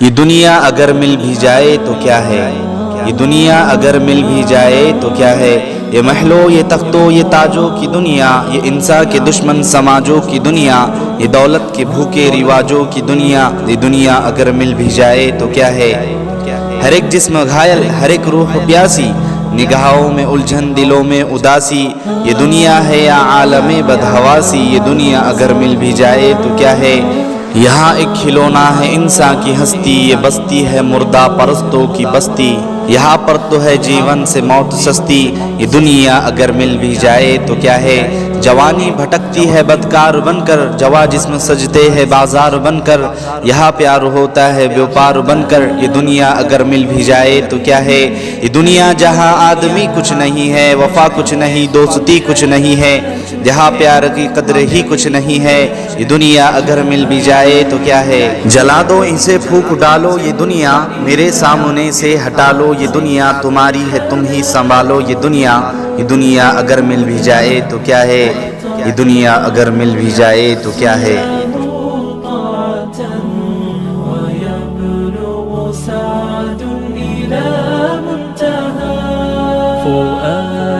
یہ دنیا اگر مل بھی جائے تو کیا ہے، یہ دنیا اگر مل بھی جائے تو کیا ہے، یہ محلو یہ تختو یہ تاجوں کی دنیا، یہ انسان کے دشمن سماجوں کی دنیا، یہ دولت کے بھوکے رواجوں کی دنیا، یہ دنیا اگر مل بھی جائے تو کیا ہے۔ ہر ایک جسم گھائل، ہر ایک روح پیاسی، نگاہوں میں الجھن دلوں میں اداسی، یہ دنیا ہے یا عالم بدحواسی، یہ دنیا اگر مل بھی جائے تو کیا ہے۔ یہاں ایک کھلونا ہے انسان کی ہستی، یہ بستی ہے مردہ پرستوں کی بستی، یہاں پر تو ہے جیون سے موت سستی، یہ دنیا اگر مل بھی جائے تو کیا ہے۔ جوانی بھٹکتی ہے بدکار بن کر، جوا جسم سجتے ہے بازار بن کر، یہاں پیار ہوتا ہے بیوپار بن کر، یہ دنیا اگر مل بھی جائے تو کیا ہے۔ یہ دنیا جہاں آدمی کچھ نہیں ہے، وفا کچھ نہیں، دوستی کچھ نہیں ہے، جہاں پیار کی قدر ہی کچھ نہیں ہے، یہ دنیا اگر مل بھی جائے تو کیا ہے۔ جلا دو اسے پھونک ڈالو یہ دنیا، میرے سامنے سے ہٹا لو یہ دنیا، تمہاری ہے تم ہی سنبھالو یہ دنیا، یہ دنیا اگر مل بھی جائے تو کیا ہے، یہ دنیا اگر مل بھی جائے تو کیا ہے۔